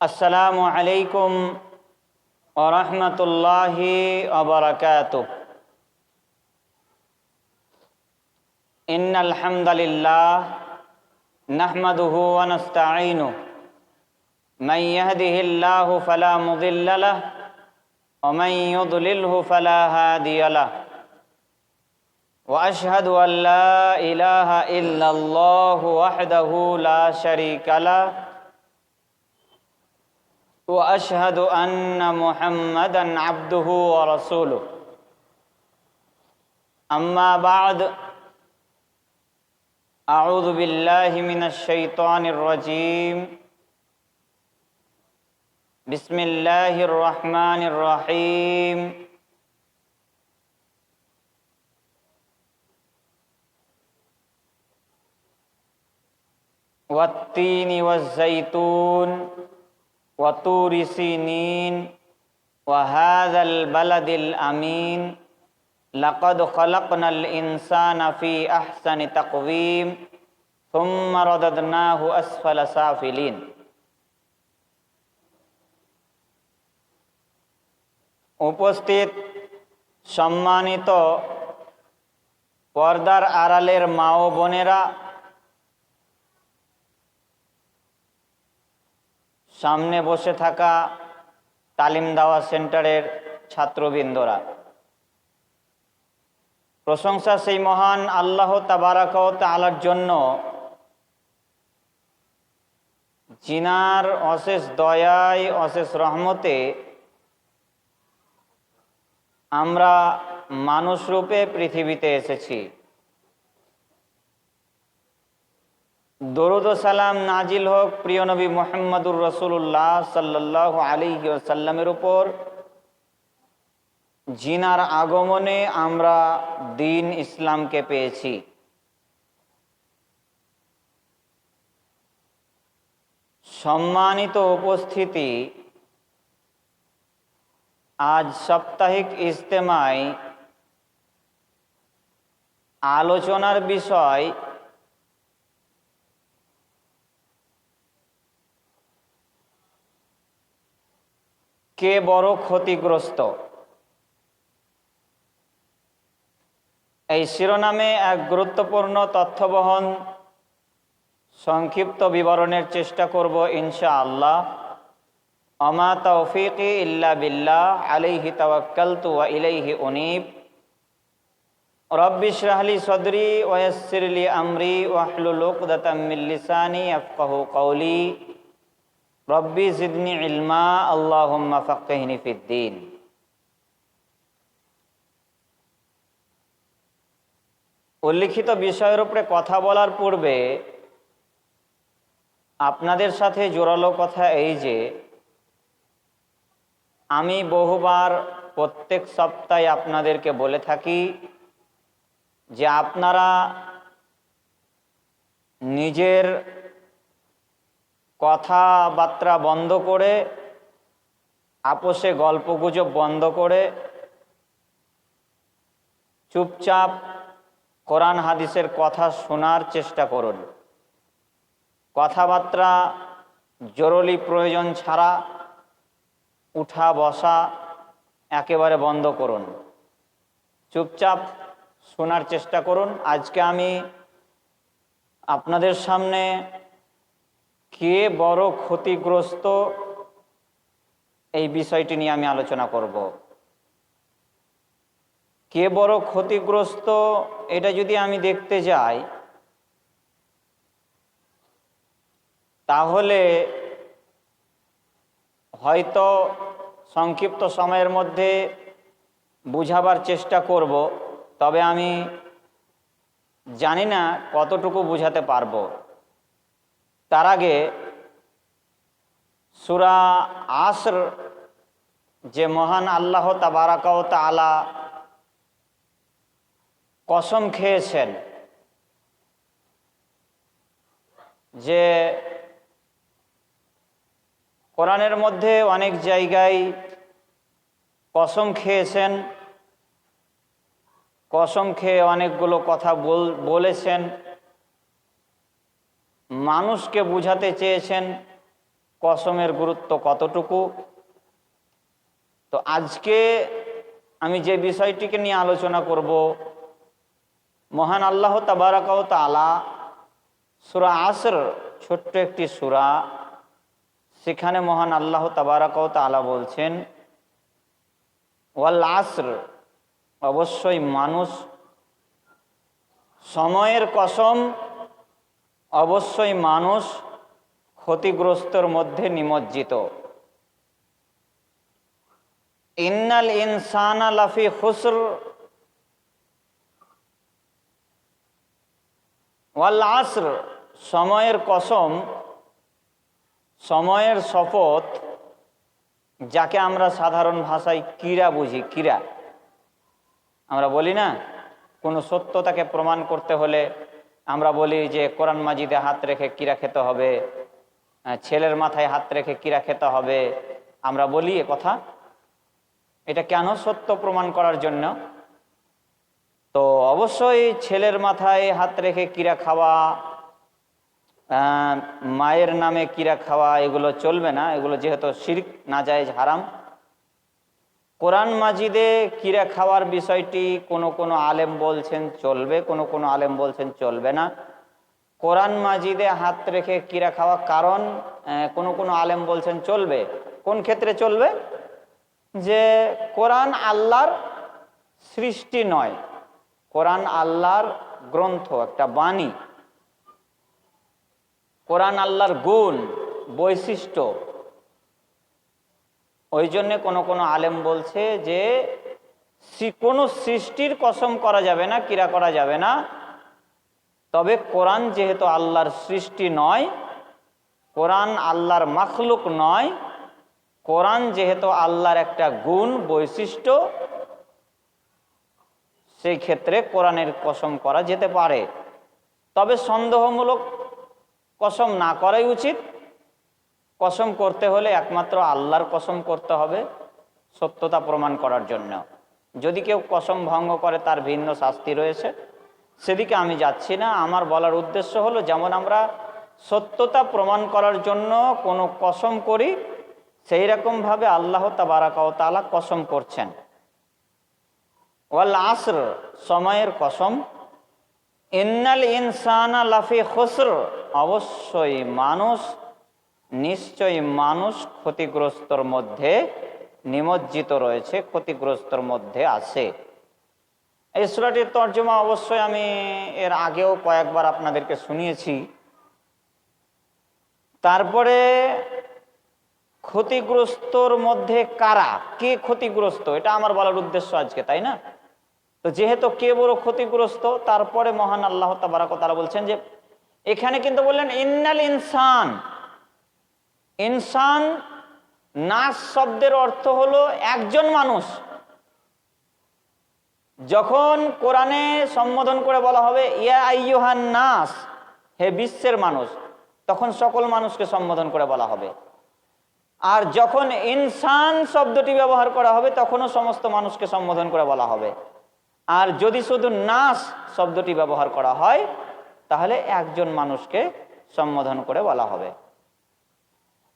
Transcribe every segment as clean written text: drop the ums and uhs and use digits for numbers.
আসসালামু আলাইকুম ওয়া রাহমাতুল্লাহি ওয়া বারাকাতুহু। ইন্নাল হামদালিল্লাহ নাহমাদুহু ওয়া নাস্তাঈনুহু মান ইয়াহদিহিল্লাহু ফালা মুদিল্লা লাহু ওয়া মান ইউদ্লিলহু ফালা হাদিয়া লাহু ওয়া আশহাদু আল লা ইলাহা ইল্লাল্লাহু ওয়াহদাহু লা শারীকা লাহু وأشهد أن محمدًا عبده ورسوله أما بعد أعوذ بالله من الشيطان الرجيم بسم الله الرحمن الرحيم والتين والزيتون وطور سينين وهذا البلد الأمين لقد خلقنا الإنسان في أحسن تقويم ثم رددناه أسفل سافلين। উপস্থিত সম্মানিত পর্দার আড়ালের মা ও বোনেরা, সামনে বসে থাকা তালিম দাওয়া সেন্টারের ছাত্রবৃন্দরা, প্রশংসা সেই মহান আল্লাহ তাবারাক ওয়া তাআলার জন্য যিনার অশেষ দয়ায় অশেষ রহমতে আমরা মানুষ রূপে পৃথিবীতে এসেছি। দরুদ ও সালাম নাজিল হোক প্রিয় নবী মুহাম্মদুর রাসূলুল্লাহ সাল্লাল্লাহু আলাইহি ওয়াসাল্লামের উপর, যিনার আগমনে আমরা দ্বীন ইসলামকে পেয়েছি। সম্মানিত উপস্থিতি, আজ সাপ্তাহিক ইজতেমায় আলোচনার বিষয় কে বড় ক্ষতিগ্রস্ত। এই শিরোনামে এক গুরুত্বপূর্ণ তথ্যবহন সংক্ষিপ্ত বিবরণের চেষ্টা করব ইনশাআল্লাহ। আমা তাওফীকি ইল্লা বিল্লাহ আলাইহি তাওয়াক্কালতু ওয়া ইলাইহি উনীব। রব্বি ইশরাহ লি সাদরি ওয়া ইয়াসসির লি আমরি ওয়াহলুল উকদাতাম মিন লিসানি ইয়াফকাহু কওলি। রব্বি জিদনি ইলমা আল্লাহুম্মা ফাক্কিহনি ফিদ্দীন। উল্লিখিত বিষয়ের উপরে কথা বলার পূর্বে আপনাদের সাথে জোরালো কথা এই যে, আমি বহুবার প্রত্যেক সপ্তাহে আপনাদেরকে বলে থাকি যে আপনারা নিজের কথাবার্তা বন্ধ করে, আপোষে গল্পগুজব বন্ধ করে চুপচাপ কোরআন হাদিসের কথা শোনার চেষ্টা করুন। কথাবার্তা জরুরি প্রয়োজন ছাড়া উঠা বসা একেবারে বন্ধ করুন, চুপচাপ শোনার চেষ্টা করুন। আজকে আমি আপনাদের সামনে কে বড় ক্ষতিগ্রস্ত এই বিষয়টি নিয়ে আমি আলোচনা করব। কে বড় ক্ষতিগ্রস্ত এটা যদি আমি দেখতে যাই, তাহলে হয়তো সংক্ষিপ্ত সময়ের মধ্যে বুঝাবার চেষ্টা করব, তবে আমি জানি না কতটুকু বুঝাতে পারবো। তার আগে সূরা আসর, যে মহান আল্লাহ তাবারাক ওয়া তাআলা কসম খেয়েছেন যে কোরআনের মধ্যে অনেক জায়গায় কসম খেয়েছেন, কসম খেয়ে অনেকগুলো কথা বলেছেন, মানুষকে বুঝাতে চেয়েছেন কসমের গুরুত্ব কতটুকু। তো আজকে আমি যে বিষয়টিকে নিয়ে আলোচনা করব, মহান আল্লাহ তাবারাক ওয়া তাআলা সূরা আসর, ছোট্ট একটি সূরা, সেখানে মহান আল্লাহ তাবারাক ওয়া তাআলা বলছেন ওয়াল আসর, অবশ্যই মানুষ, সময়ের কসম, অবশ্যই মানুষ ক্ষতিগ্রস্তর মধ্যে নিমজ্জিত। ইন্নাল ইনসানা লাফি খুসর ওয়াল আসর, সময়ের কসম, সময়ের শপথ, যাকে আমরা সাধারণ ভাষায় কিরা বুঝি। কিরা আমরা বলি না, কোনো সত্যতাকে প্রমাণ করতে হলে আমরা বলি যে কোরআন মাজিদে হাত রেখে কিরা খেতে হবে, ছেলের মাথায় হাত রেখে কিরা খেতে হবে। আমরা বলি এ কথা, এটা কেন? সত্য প্রমাণ করার জন্য। তো অবশ্যই ছেলের মাথায় হাত রেখে কিরা খাওয়া, মায়ের নামে কিরা খাওয়া, এগুলো চলবে না। এগুলো যেহেতু শিরক, নাজায়েজ, হারাম। কোরআন মাজিদে কিরা খাওয়ার বিষয়টি কোনো আলেম বলছেন চলবে, কোনো আলেম বলছেন চলবে না। কোরআন মাজিদে হাত রেখে কিরা খাওয়া, কারণ কোনো আলেম বলছেন চলবে। কোন ক্ষেত্রে চলবে? যে কোরআন আল্লাহর সৃষ্টি নয়, কোরআন আল্লাহর গ্রন্থ, একটা বাণী। কোরআন আল্লাহর গুণ, বৈশিষ্ট্য। ওই জন্যে কোনো আলেম বলছে যে কোনো সৃষ্টির কসম করা যাবে না, কিরা করা যাবে না। তবে কোরআন যেহেতু আল্লাহর সৃষ্টি নয়, কোরআন আল্লাহর মাখলুক নয়, কোরআন যেহেতু আল্লাহর একটা গুণ, বৈশিষ্ট্য, সেই ক্ষেত্রে কোরআনের কসম করা যেতে পারে। তবে সন্দেহমূলক কসম না করাই উচিত। কসম করতে হলে একমাত্র আল্লাহর কসম করতে হবে, সত্যতা প্রমাণ করার জন্য। যদি কেউ কসম ভঙ্গ করে তার ভিন্ন শাস্তি রয়েছে, সেদিকে আমি যাচ্ছি না। আমার বলার উদ্দেশ্য হলো, যেমন আমরা সত্যতা প্রমাণ করার জন্য কোনো কসম করি, সেই রকমভাবে আল্লাহ তাবারাক ওয়া তাআলা কসম করছেন। ওয়াল আসর, সময়ের কসম। ইন্নাল ইনসানা লাফি খুসর, অবশ্যই মানুষ, নিশ্চয়ই মানুষ ক্ষতিগ্রস্তর মধ্যে নিমজ্জিত রয়েছে, ক্ষতিগ্রস্তর মধ্যে আছে। এই সূরাটির তর্জমা অবশ্যই আমি এর আগেও কয়েকবার আপনাদেরকে শুনিয়েছি। তারপরে ক্ষতিগ্রস্তর মধ্যে কারা, কে ক্ষতিগ্রস্ত, এটা আমার বলার উদ্দেশ্য আজকে, তাই না? তো যেহেতু কে বড় ক্ষতিগ্রস্ত, তারপরে মহান আল্লাহ তাবারাক ওয়া তাআলা বলছেন যে এখানে কিন্তু বললেন ইন্নাল ইনসান। ইনসান, নাস শব্দের অর্থ হলো একজন মানুষ। যখন কোরআনে সম্বোধন করে বলা হবে ইয়া আইয়ুহান নাস, হে বিশ্বের মানুষ, তখন সকল মানুষকে সম্বোধন করে বলা হবে। আর যখন ইনসান শব্দটি ব্যবহার করা হবে, তখনও সমস্ত মানুষকে সম্বোধন করে বলা হবে। আর যদি শুধু নাস শব্দটি ব্যবহার করা হয়, তাহলে একজন মানুষকে সম্বোধন করে বলা হবে।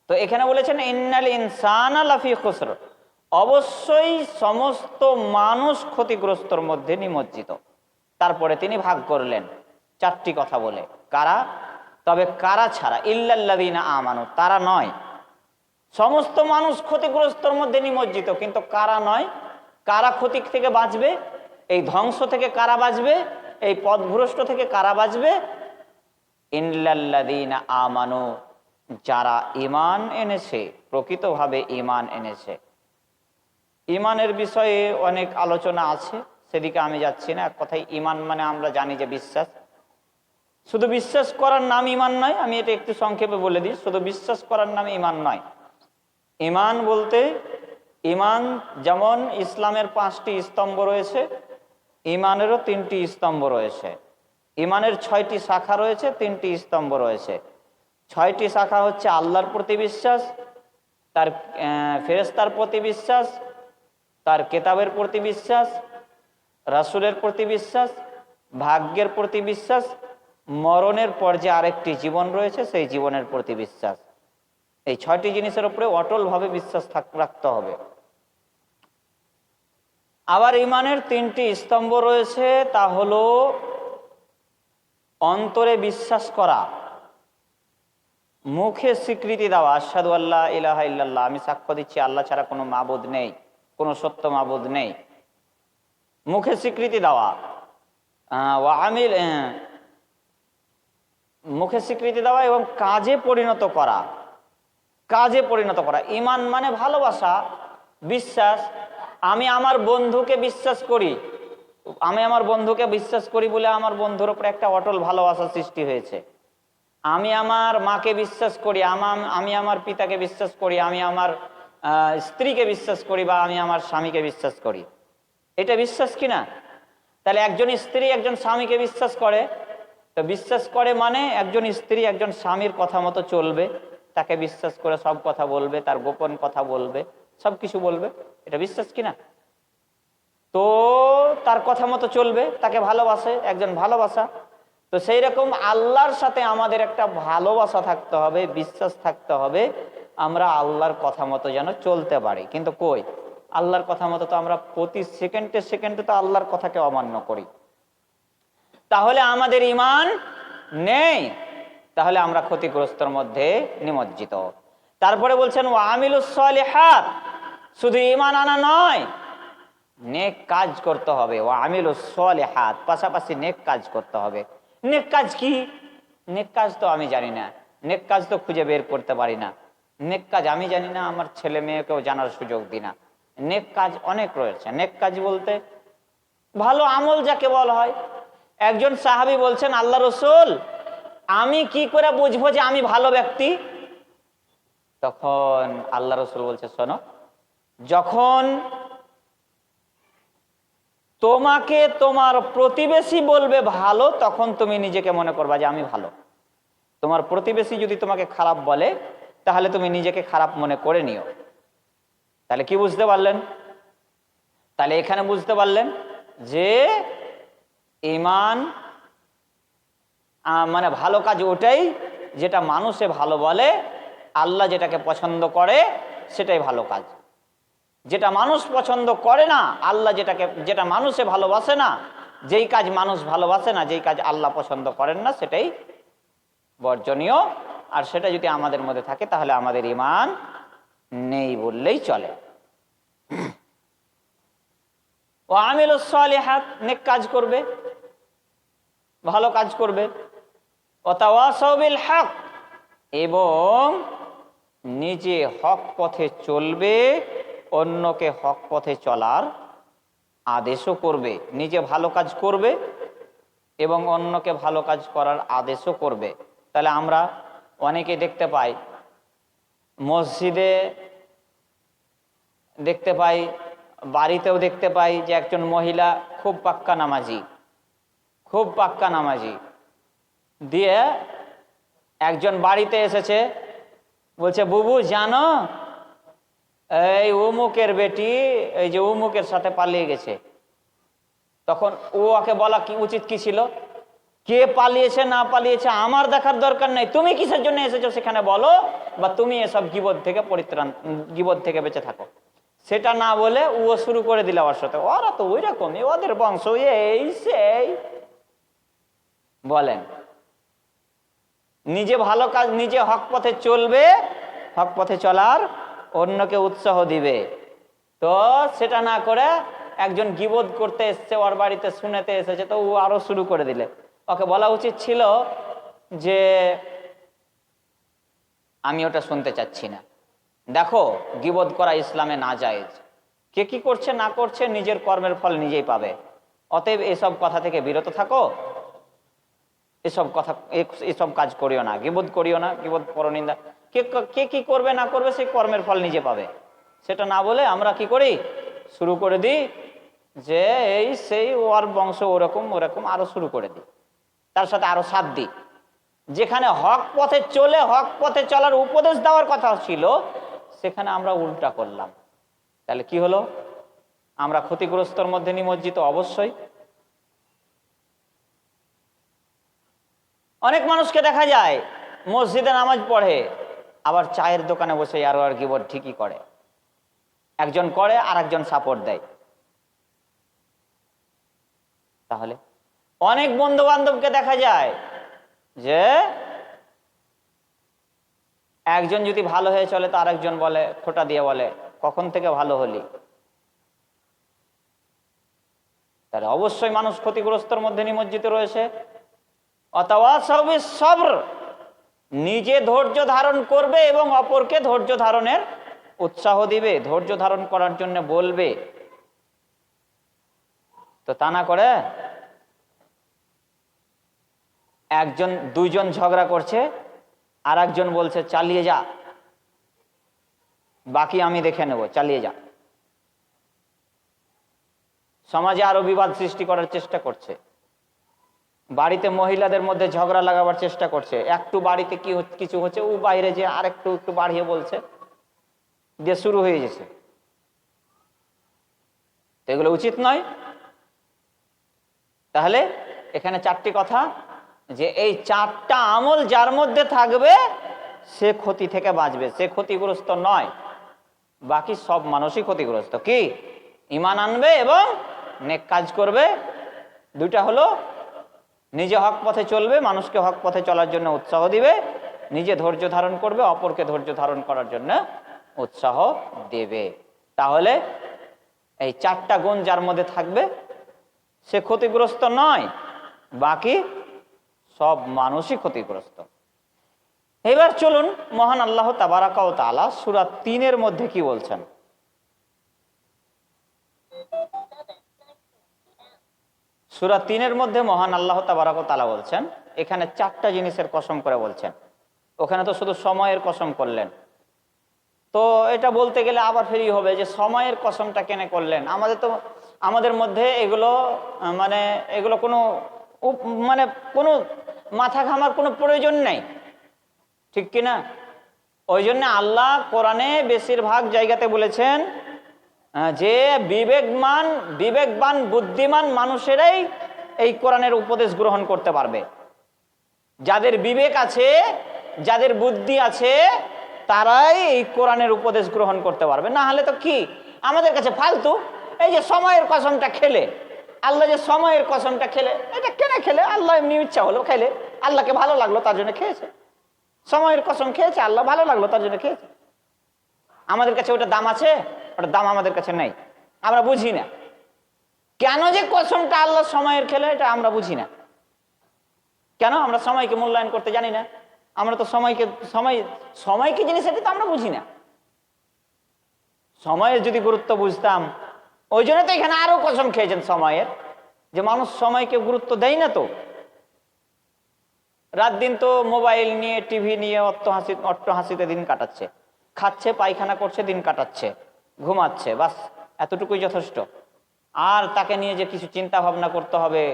তো এখানে বলেছেন ইন্নাল ইনসানা লাফি খুসর, অবশ্যই সমস্ত মানুষ ক্ষতিগ্রস্তর মধ্যে নিমজ্জিত। তারপরে তিনি ভাগ করলেন চারটি কথা বলে, কারা? তবে কারা ছাড়া, ইল্লাল্লাযীনা আমানু, তারা নয়। সমস্ত মানুষ ক্ষতিগ্রস্তর মধ্যে নিমজ্জিত, কিন্তু কারা নয়? কারা ক্ষতি থেকে বাঁচবে, এই ধ্বংস থেকে কারা বাঁচবে, এই পথভ্রষ্ট থেকে কারা বাঁচবে? ইল্লাল্লাযীনা আমানু, যারা ঈমান এনেছে, প্রকৃতভাবে ঈমান এনেছে। ঈমানের বিষয়ে অনেক আলোচনা আছে, সেদিকে আমি যাচ্ছি না। এক কথায় ঈমান মানে আমরা জানি যে বিশ্বাস। শুধু বিশ্বাস করার নাম ঈমান নয়, আমি এটা একটু সংক্ষেপে বলে দিই। শুধু বিশ্বাস করার নাম ঈমান নয়। ঈমান বলতে, ঈমান যেমন ইসলামের 5টি স্তম্ভ রয়েছে, ঈমানেরও 3টি স্তম্ভ রয়েছে। ঈমানের 6টি শাখা রয়েছে, 3টি স্তম্ভ রয়েছে। 6টি শাখা হচ্ছে আল্লাহর প্রতি বিশ্বাস, তার ফেরেশতার প্রতি বিশ্বাস, তার কেতাবের প্রতি বিশ্বাস, রাসূলের প্রতি বিশ্বাস, ভাগ্যের প্রতি বিশ্বাস, মরণের পর যে আরেকটি জীবন রয়েছে সেই জীবনের প্রতি বিশ্বাস। এই 6টি জিনিসের উপরে অটলভাবে বিশ্বাস রাখতে হবে। আবার ইমানের 3টি স্তম্ভ রয়েছে, তা হলো অন্তরে বিশ্বাস করা, মুখে স্বীকৃতি দেওয়া, আশহাদু আল্লা ইলাহা ইল্লাল্লাহ, আমি সাক্ষ্য দিচ্ছি আল্লাহ ছাড়া কোনো মাবুদ নেই, কোনো সত্য মাবুদ নেই, মুখে স্বীকৃতি দেওয়া। মুখে স্বীকৃতি দেওয়া এবং কাজে পরিণত করা, কাজে পরিণত করা। ঈমান মানে ভালোবাসা, বিশ্বাস। আমি আমার বন্ধুকে বিশ্বাস করি, আমি আমার বন্ধুকে বিশ্বাস করি বলে আমার বন্ধুর উপরে একটা অটল ভালোবাসা সৃষ্টি হয়েছে। আমি আমার মাকে বিশ্বাস করি, আমি আমার পিতাকে বিশ্বাস করি, আমি আমার স্ত্রীকে বিশ্বাস করি, বা আমি আমার স্বামীকে বিশ্বাস করি। এটা বিশ্বাস কিনা? তাহলে একজন স্ত্রী একজন স্বামীকে বিশ্বাস করে, তো বিশ্বাস করে মানে একজন স্ত্রী একজন স্বামীর কথা মতো চলবে, তাকে বিশ্বাস করে সব কথা বলবে, তার গোপন কথা বলবে, সব কিছু বলবে। এটা বিশ্বাস কিনা? তো তার কথা মতো চলবে, তাকে ভালোবাসে, একজন ভালোবাসা। তো সেই রকম আল্লাহর সাথে আমাদের একটা ভালোবাসা থাকতে হবে, বিশ্বাস থাকতে হবে, আমরা আল্লাহর কথা মতো যেন চলতে পারি। কিন্তু কই, আল্লাহর কথা মতো তো আমরা প্রতি সেকেন্ডে সেকেন্ডে তো আল্লাহর কথাকে অমান্য করি। তাহলে আমাদের ঈমান নেই, তাহলে আমরা ক্ষতিগ্রস্তর মধ্যে নিমজ্জিত। তারপরে বলছেন ওয়া আমিলুস সালিহাত, শুধু ঈমান আনা নয়, নেক কাজ করতে হবে। ওয়া আমিলুস সালিহাত, পাশাপাশি নেক কাজ করতে হবে। নেক কাজ কি? নেক কাজ তো আমি জানি না, নেক কাজ তো খুঁজে বের করতে পারি না। নেক কাজ আমি জানি না, আমার ছেলে মেয়েকেও জানার সুযোগ দিই না। নেক কাজ অনেক রয়েছে। নেক কাজ বলতে ভালো আমল যাকে বলা হয়। একজন সাহাবী বলছেন, আল্লাহ রসুল, আমি কি করে বুঝবো যে আমি ভালো ব্যক্তি? তখন আল্লাহ রসুল বলছে, শোনো, যখন তোমাকে তোমার প্রতিবেশী বলবে ভালো, তখন তুমি নিজেকে মনে করবা যে আমি ভালো। তোমার প্রতিবেশী যদি তোমাকে খারাপ বলে, তাহলে তুমি নিজেকে খারাপ মনে করে নিও। তাহলে কি বুঝতে পারলেন? তাহলে এখানে বুঝতে পারলেন যে ঈমান মানে ভালো কাজ ওটাই যেটা মানুষে ভালো বলে, আল্লাহ যেটাকে পছন্দ করে সেটাই ভালো কাজ। যেটা মানুষ পছন্দ করে না, আল্লাহ যেটা মানুষে ভালোবাসে না, যেই কাজ মানুষ ভালোবাসে না, যেই কাজ আল্লাহ পছন্দ করেন না, সেটাই বর্জনীয়। আর সেটা যদি আমাদের মধ্যে থাকে, তাহলে আমাদের ঈমান নেই বললেই চলে। ও আমিলুস সালিহাত, নেক কাজ করবে, ভালো কাজ করবে। ও তাওয়াসাউ বিল হক, এবং নিজে হক পথে চলবে, অন্যকে হক পথে চলার আদেশও করবে। নিজে ভালো কাজ করবে এবং অন্যকে ভালো কাজ করার আদেশও করবে। তাহলে আমরা অনেকে দেখতে পাই, মসজিদে দেখতে পাই, বাড়িতেও দেখতে পাই যে একজন মহিলা খুব পাক্কা নামাজি, খুব পাক্কা নামাজি, দিয়ে একজন বাড়িতে এসেছে, বলছে, বুবু জানো, এই অমুকের বেটি এই যে অমুকের সাথে পালিয়ে গেছে। তখন ওকে বলা কি উচিত কি ছিল? কে পালিয়েছে না পালিয়েছে আমার দেখার দরকার নেই, তুমি কিসের জন্য এসেছো সেখানে বলো, বা তুমি এসব গীবত থেকে গীবত থেকে বেঁচে থাকো। সেটা না বলে ও শুরু করে দিল ওর সাথে, ওরা তো ওই রকমই, ওদের বংশ এই সেই। বলেন, নিজে ভালো কাজ, নিজে হক পথে চলবে, হক পথে চলার অন্যকে উৎসাহ দিবে। তো সেটা না করে একজন গীবত করতে এসছে, ওর বাড়িতে শুনেতে এসেছে, তো ও আরো শুরু করে দিলে। ওকে বলা উচিত ছিল যে আমি ওটা শুনতে চাচ্ছি না, দেখো গীবত করা ইসলামে না জায়েজ, কে কি করছে না করছে নিজের কর্মের ফল নিজেই পাবে। অতএব এসব কথা থেকে বিরত থাকো, এসব কাজ করিও না, গীবত করিও না, গীবত পরনিন্দা। কে কি করবে না করবে সেই কর্মের ফল নিজে পাবে। সেটা না বলে আমরা কি করি, শুরু করে দিই যে এই সেই ওর বংশ ওরকম ওরকম, আরো শুরু করে দিই, তার সাথে আরো সাথ দিই। যেখানে হক পথে চলে হক পথে চলার উপদেশ দেওয়ার কথা ছিল, সেখানে আমরা উল্টা করলাম। তাহলে কি হলো? আমরা ক্ষতিগ্রস্তর মধ্যে নিমজ্জিত অবশ্যই। অনেক মানুষকে দেখা যায় মসজিদে নামাজ পড়ে, আবার চায়ের দোকানে বসে আরো আর গিবত ঠিকই করে, একজন করে আর একজন সাপোর্ট দেয়। তাহলে অনেক বন্ধু বান্ধবকে দেখা যায় যে একজন যদি ভালো হয়ে চলে তো আরেকজন বলে, খোঁটা দিয়ে বলে, কখন থেকে ভালো হলি? তাহলে অবশ্যই মানুষ ক্ষতিগ্রস্তর মধ্যে নিমজ্জিত রয়েছে। ওয়াতাওয়াসাউ বিস-সবর, নিজে ধৈর্য ধারণ করবে এবং অপরকে ধৈর্য ধারণের উৎসাহ দিবে, ধৈর্য ধারণ করার জন্য বলবে। তো তা না করে দুইজন ঝগড়া করছে, আর একজন বলছে চালিয়ে যা, বাকি আমি দেখে নেব, চালিয়ে যা। সমাজে আরো বিবাদ সৃষ্টি করার চেষ্টা করছে, বাড়িতে মহিলাদের মধ্যে ঝগড়া লাগাবার চেষ্টা করছে। একটু বাড়িতে কিছু হচ্ছে, ও বাইরে যে আর একটু বাড়িয়ে বলছে, দিয়ে শুরু হয়ে গেছে। তো এগুলো উচিত নয়। তাহলে এখানে চারটি কথা, যে এই চারটা আমল যার মধ্যে থাকবে সে ক্ষতি থেকে বাঁচবে, সে ক্ষতিগ্রস্ত নয়। বাকি সব মানুষই ক্ষতিগ্রস্ত। কি? ঈমান আনবে এবং নেক কাজ করবে। দুইটা হলো, নিজে হক পথে চলবে, মানুষকে হক পথে চলার জন্য উৎসাহ দিবে, নিজে ধৈর্য ধারণ করবে, অপরকে ধৈর্য ধারণ করার জন্য উৎসাহ দেবে। তাহলে এই চারটা গুণ যার মধ্যে থাকবে সে ক্ষতিগ্রস্ত নয়, বাকি সব মানুষই ক্ষতিগ্রস্ত। এবার চলুন মহান আল্লাহ তাবারাকা ওয়া তাআলা সূরা ৩-এর মধ্যে কি বলছেন। সূরা ৩-এর মধ্যে মহান আল্লাহ তাবারাকা ওয়া তাআলা বলছেন, এখানে চারটা জিনিসের কসম করে বলছেন। ওখানে তো শুধু সময়ের কসম করলেন। তো এটা বলতে গেলে আবার ফেরি হবে যে সময়ের কসমটা কেন করলেন? আমাদের মধ্যে এগুলো কোনো মাথা ঘামার কোনো প্রয়োজন নেই, ঠিক কিনা? ওই জন্য আল্লাহ কোরআনে বেশিরভাগ জায়গাতে বলেছেন যে বিবেকবান বুদ্ধিমান মানুষেরাই এই কোরআনের উপদেশ গ্রহণ করতে পারবে। যাদের বিবেক আছে, যাদের বুদ্ধি আছে, তারাই এই কোরআনের উপদেশ গ্রহণ করতে পারবে। না হলে তো কি আমাদের কাছে ফালতু। এই যে সময়ের কসমটা খেলে, আল্লাহ যে সময়ের কসমটা খেলে, এটা কেন খেলে? আল্লাহ এমনি ইচ্ছা হলো খেলে, আল্লাহকে ভালো লাগলো তার জন্য খেয়েছে। সময়ের কসম খেয়েছে, আল্লাহ ভালো লাগলো তার জন্য খেয়েছে। আমাদের কাছে ওটা দাম আছে? ওটার দাম আমাদের কাছে নেই, আমরা বুঝি না। কেন যে কসমটা আল্লাহ সময়ের খেলে, এটা আমরা বুঝি না। কেন? আমরা সময়কে মূল্যায়ন করতে জানি না। আমরা তো সময় কি জিনিস এটা তো আমরা বুঝি না। সময়ের যদি গুরুত্ব বুঝতাম, ওই জন্য তো এখানে আরো কসম খেয়েছেন সময়ের, যে মানুষ সময়কে গুরুত্ব দেয় না। তো রাত দিন তো মোবাইল নিয়ে, টিভি নিয়ে অট্টহাসিতে দিন কাটাচ্ছে, খাচ্ছে, পায়খানা করছে, দিন কাটাচ্ছে, ঘুমাচ্ছে, বাস এতটুকুই যথেষ্ট। আর তাকে নিয়ে যে কিছু চিন্তা ভাবনা করতে হবে,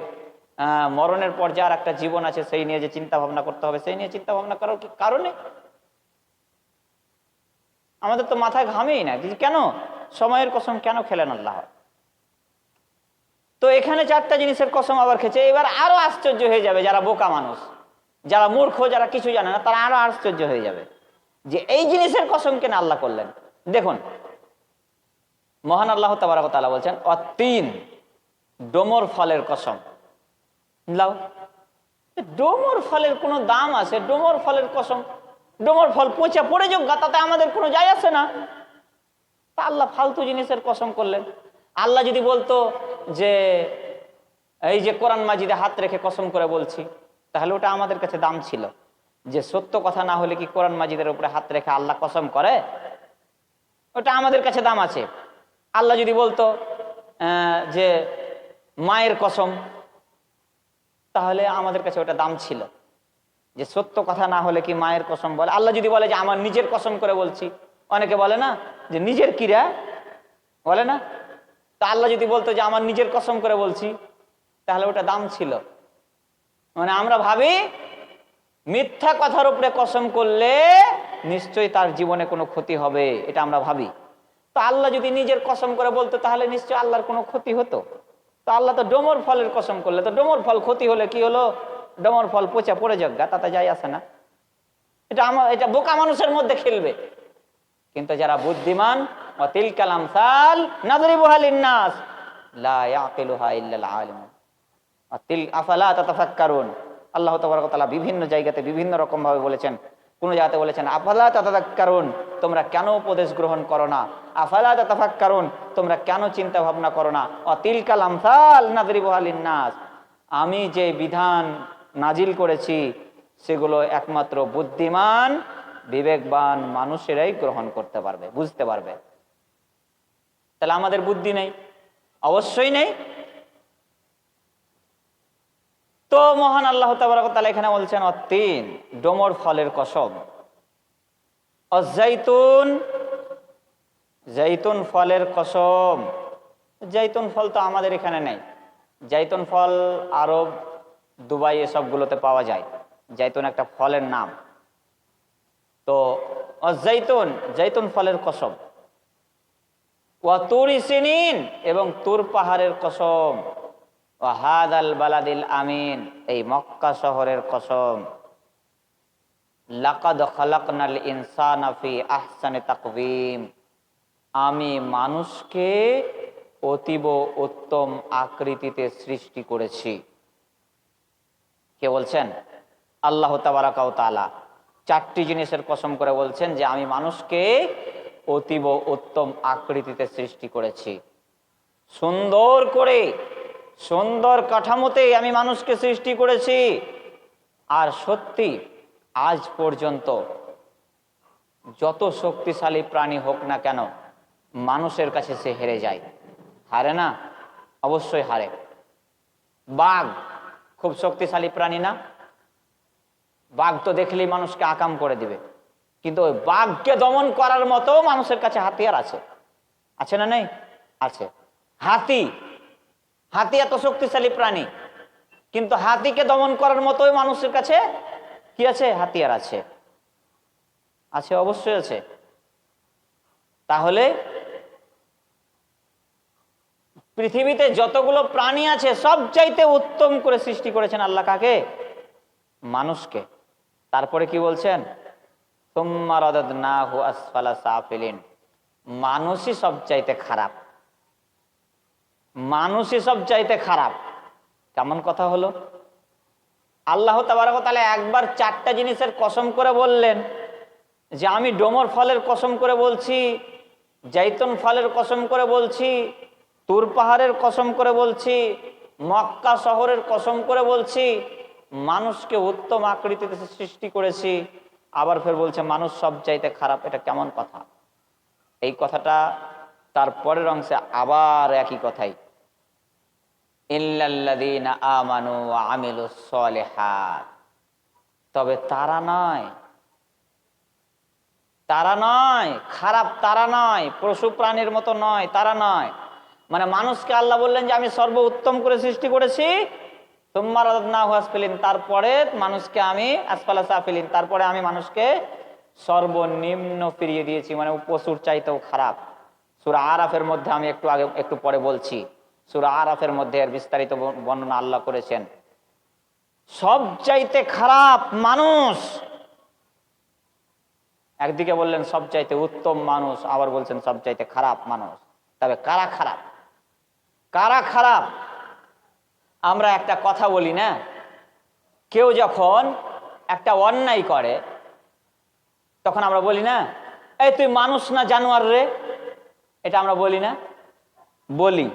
মরণের পর যে আর একটা জীবন আছে সেই নিয়ে যে চিন্তা ভাবনা করতে হবে, সেই নিয়ে চিন্তা ভাবনা করার কি কারণে? আমাদের তো মাথায় ঘামেই না। কেন? সময়ের কসম কেন খেলেন আল্লাহ? তো এখানে চারটা জিনিসের কসম আবার খেয়েছে। এবার আরো আশ্চর্য হয়ে যাবে যারা বোকা মানুষ, যারা মূর্খ, যারা কিছু জানে না, তারা আরো আশ্চর্য হয়ে যাবে যে এই জিনিসের কসম কেন আল্লাহ করলেন। দেখুন মহান আল্লাহ তাবারক ওয়া তাআলা বলছেন অতীন, ডোমর ফলের কসম। লাও, ডোমর ফলের কোনো দাম আছে? ডোমর ফলের কসম? ডোমর ফল পচে পড়ে যোগ, তাতে আমাদের কোনো যায় আসে না। তা আল্লাহ ফালতু জিনিসের কসম করলেন। আল্লাহ যদি বলতো যে এই যে কোরআন মাজিদে হাত রেখে কসম করে বলছি, তাহলে ওটা আমাদের কাছে দাম ছিল। যে সত্য কথা না হলে কি কোরআন মাজিদের উপরে হাত রেখে আল্লাহ কসম করে? ওটা আমাদের কাছে দাম আছে। আল্লাহ যদি বলতো যে মায়ের কসম, তাহলে আমাদের কাছে ওটা দাম ছিল। যে সত্য কথা না হলে কি মায়ের কসম বলে? আল্লাহ যদি বলে যে আমার নিজের কসম করে বলছি, অনেকে বলে না যে নিজের কিরা বলে না, তা আল্লাহ যদি বলতো যে আমার নিজের কসম করে বলছি, তাহলে ওটা দাম ছিল। মানে আমরা ভাবি মিথ্যা কথার উপরে কসম করলে নিশ্চয়ই তার জীবনে কোনো ক্ষতি হবে, এটা আমরা ভাবি। তো আল্লাহ যদি নিজের কসম করে বলতো, তাহলে নিশ্চয়ই আল্লাহর কোনো ক্ষতি হতো? তো আল্লাহ তো ডোমর ফলের কসম করলে, তো ডোমর ফল ক্ষতি হলে কি হলো? ডোমর ফল পচা পড়ে যাক, তাতে যাই আসে না। এটা বোকা মানুষের মধ্যে খেলবে। কিন্তু যারা বুদ্ধিমান, ওয়াতিলকাল আমসাল নাদরিবুহা লিন্নাস লা ইয়াকিলুহা ইল্লাল আলিমুন আফালা তাতাফাক্কারুন। আল্লাহ তাবারক ওয়া তাআলা বিভিন্ন জায়গাতে বিভিন্ন রকম ভাবে বলেছেন। কোন জায়গাতে বলেছেন আফালা তাতাফাক্কারুন, তোমরা কেন উপদেশ গ্রহণ করো না, আফালা তাতাফাক্কারুন, তোমরা কেন চিন্তা ভাবনা করো না, ওয়াতিলকাল আমসাল নাদরিবুহা লিন্নাস, আমি যে বিধান নাজিল করেছি সেগুলো একমাত্র বুদ্ধিমান বিবেকবান মানুষেরাই গ্রহণ করতে পারবে, বুঝতে পারবে। তাহলে আমাদের বুদ্ধি নেই? অবশ্যই নেই। তো মহান আল্লাহ তাবারক ওয়া তাআলা এখানে বলছেন অত্তিন, ডোমর ফলের কসম, অজাইতুন, জাইতুন ফলের কসম। জাইতুন ফল তো আমাদের এখানে নেই। জাইতুন ফল আরব, দুবাই এসবগুলোতে পাওয়া যায়। জাইতুন একটা ফলের নাম। তো অজাইতুন, জাইতুন ফলের কসম, ওয়া তুরি সিনিন, এবং তুর পাহাড়ের কসম, ওয়া হাদাল বালাদিল আমিন, এই মক্কা শহরের কসম, লাকাদ খালাকনাল ইনসানা ফি আহসানি তাকওয়িম, আমি মানুষকে অতীব উত্তম আকৃতিতে সৃষ্টি করেছি। কে বলছেন? আল্লাহ তাবারাকা ওয়া তাআলা চারটি জিনিসের কসম করে বলছেন যে আমি মানুষকে অতীব উত্তম আকৃতিতে সৃষ্টি করেছি, সুন্দর করে, সুন্দর কাঠামোতে আমি মানুষকে সৃষ্টি করেছি। আর সত্যি আজ পর্যন্ত যত শক্তিশালী প্রাণী হোক না কেন, মানুষের কাছে সে হেরে যায়। হারে না? অবশ্যই হারে। বাঘ খুব শক্তিশালী প্রাণী না? বাঘ তো দেখলেই মানুষকে আকাম করে দিবে, কিন্তু ওই বাঘকে দমন করার মতো মানুষের কাছে হাতিয়ার আছে। আছে না? নেই? আছে। হাতি, হাতি এত শক্তিশালী প্রাণী, কিন্তু হাতিকে দমন করার মতোই মানুষের কাছে কি আছে? হাতিয়ার আছে। আছে, অবশ্যই আছে। তাহলে পৃথিবীতে যতগুলো প্রাণী আছে সবচাইতে উত্তম করে সৃষ্টি করেছেন আল্লাহ। কাকে? মানুষকে। তারপরে কি বলছেন? সুম্মা রাদাদনাহু আসফালা সাফিলিন, মানুষই সবচাইতে খারাপ, মানুষই সবচাইতে খারাপ। কেমন কথা হলো? আল্লাহ তাবারক ওয়া তাআলা একবার চারটা জিনিসের কসম করে বললেন যে আমি ডোমর ফলের কসম করে বলছি, জাইতুন ফলের কসম করে বলছি, তুর পাহাড়ের কসম করে বলছি, মক্কা শহরের কসম করে বলছি, মানুষকে উত্তম আকৃতিতে সৃষ্টি করেছি। আবার ফের বলছে মানুষ সবচাইতে খারাপ। এটা কেমন কথা? এই কথাটা তার পরের অংশে আবার একই কথাই, ইল্লাল্লাযীনা আমানু ওয়া আমিলুস সলিহাত, তবে তারা নয়, তারা নয় খারাপ, তারা নয় পশু প্রাণীর মতো নয়, তারা নয়। মানে মানুষকে আল্লাহ বললেন যে আমি সর্বোত্তম করে সৃষ্টি করেছি, সুম্মা রাদাদনাহু আসফালিন, তারপরে মানুষকে আমি আসফালা সাফিলিন, তারপরে আমি মানুষকে সর্বনিম্ন ফিরিয়ে দিয়েছি, মানে পশুর চাইতেও খারাপ। সূরা আরাফের মধ্যে আমি একটু পরে বলছি, সূরা আরাফের মধ্যে এর বিস্তারিত বর্ণনা আল্লাহ করেছেন। সবচাইতে খারাপ মানুষ, একদিকে বললেন সবচাইতে উত্তম মানুষ, আবার বলছেন সবচাইতে খারাপ মানুষ। তবে কারা খারাপ, কারা খারাপ? আমরা একটা কথা বলি না, কেউ যখন একটা অন্যায় করে তখন আমরা বলি না, এই তুই মানুষ না জানোয়ার রে, এটা আমরা বলি না? বলি।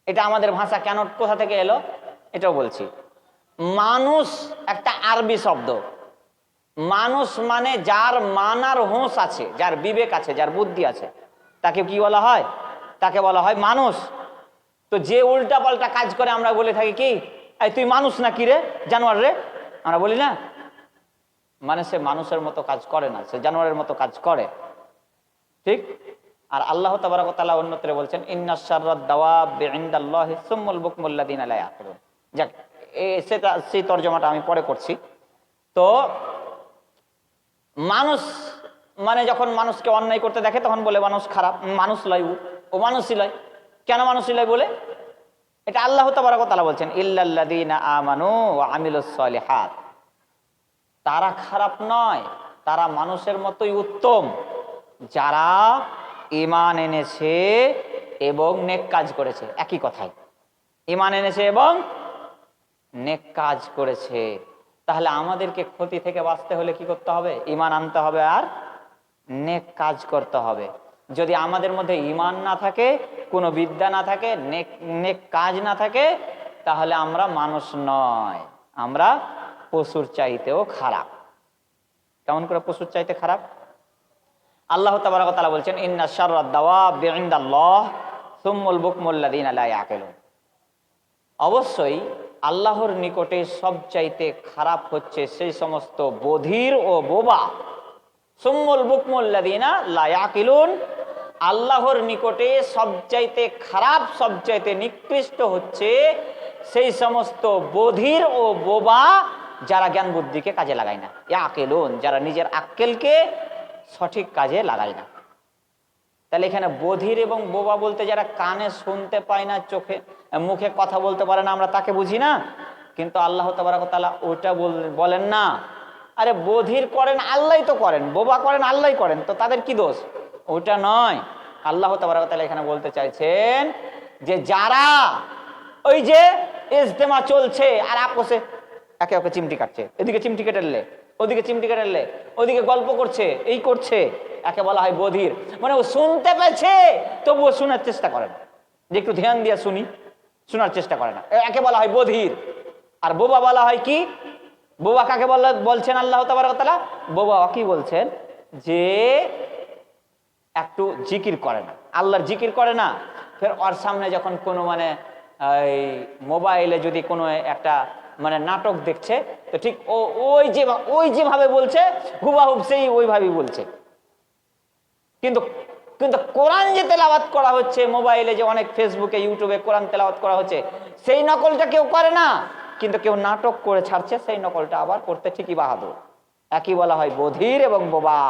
এটা আমাদের ভাষা কেন, কোথা থেকে এলো এটাও বলছি। মানুষ একটা আরবি শব্দ। মানুষ মানে যার মানার হোঁশ আছে, যার বিবেক আছে, যার বুদ্ধি আছে, তাকে কি বলা হয়? তাকে বলা হয় মানুষ। তো যে উল্টা পাল্টা কাজ করে আমরা বলে থাকি কি, এই তুই মানুষ না কি রে, জানোয়ার রে, আমরা বলি না? মানে সে মানুষের মতো কাজ করে না, সে জানোয়ারের মতো কাজ করে। ঠিক? আর আল্লাহ তাবারক ওয়া তাআলা অন্যত্রে বলছেন ইন্নাশ শাররাদ দাওয়াবি ইনদাল্লাহি সুম্মুল বুকমুল্লাযিনা লা ইয়াকুলুন। যাক, সেই তরজমাটা আমি পরে করছি। তো মানুষ মানে যখন মানুষকে অন্যায় করতে দেখে তখন বলে মানুষ খারাপ, মানুষ লয়, ও মানুষই লয়। কেন মানুষই লয় বলে? এটা আল্লাহ তাবারক ওয়া তাআলা বলছেন ইল্লাল্লাযীনা আমানু ওয়া আমিলুস সলিহাত, তারা খারাপ নয় তারা মানুষের মতোই উত্তম, যারা ঈমান এনেছে এবং নেক কাজ করেছে। একই কথাই, ঈমান এনেছে এবং নেক কাজ করেছে। তাহলে আমাদেরকে ক্ষতি থেকে বাঁচতে হলে কি করতে হবে? ঈমান আনতে হবে আর নেক কাজ করতে হবে। যদি আমাদের মধ্যে ঈমান না থাকে, কোনো বিদ্যা না থাকে, নেক কাজ না থাকে, তাহলে আমরা মানুষ নয়, আমরা পশুর চাইতেও খারাপ। কেমন করে পশুর চাইতে খারাপ? আল্লাহ তাবারক ওয়া তাআলা বলছেন, ইন্না শাররাদ দাওয়াবি ইনদাল্লাহ সুম্মুল বুকমুল্লাযীনা লা ইয়াকিলুন। অবশ্যই আল্লাহর নিকটে সবচাইতে খারাপ হচ্ছে সেই সমস্ত বধির ও বোবা। সুম্মুল বুকমুল্লাযীনা লা ইয়াকিলুন, আল্লাহর নিকটে সবচাইতে খারাপ, সবচাইতে নিকৃষ্ট হচ্ছে সেই সমস্ত বধির ও বোবা যারা জ্ঞান বুদ্ধিকে কাজে লাগায় না। ইয়াকিলুন, যারা নিজের আক্কেলকে সঠিক কাজে লাগায় না। তাহলে এখানে বধির এবং বোবা বলতে যারা কানে শুনতে পায় না, চোখে মুখে কথা বলতে পারে না, আমরা তাকে বুঝি না। কিন্তু আল্লাহ তাবারক ওয়া তাআলা ওটা বলেন না। আরে বধির করেন আল্লাহই তো করেন, বোবা করেন আল্লাহই করেন, তো তাদের কি দোষ? ওটা নয়। আল্লাহ তাবারক ওয়া তাআলা এখানে বলতে চাইছেন যে যারা ওই যে ইজতেমা চলছে আর আপোষে একে ওকে চিমটি কাটছে, এদিকে চিমটি কেটেলে, ওদিকে চিমটি কেটেলে, ওদিকে গল্প করছে, এই করছে, একে বলা হয় বধির। মানে ও শুনতে পেয়েছে তবুও শোনার চেষ্টা করে না, যে একটু ধ্যান দিয়ে শুনি, শোনার চেষ্টা করে না, একে বলা হয় বধির। আর বোবা বলা হয় কি? বোবা কাকে বলছেন আল্লাহ তাবারক ওয়া তাআলা? বোবা কি বলছেন? যে একটু জিকির করে না, আল্লাহর জিকির করে না। ফের ওর সামনে যখন কোনো মানে এই মোবাইলে যদি কোনো একটা মানে নাটক দেখছে, তো ঠিক ওই যেভাবে বলছে হুবাহুব সেই ওইভাবেই বলছে। কিন্তু কিন্তু কোরআন যে তেলাওয়াত করা হচ্ছে মোবাইলে, যে অনেক ফেসবুকে ইউটিউবে কোরআন তেলাওয়াত করা হচ্ছে, সেই নকলটা কেউ করে না, কিন্তু কেউ নাটক করে ছাড়ছে, সেই নকলটা আবার করতে ঠিকই বাহাদুর। একই বলা হয় বধির এবং বোবা।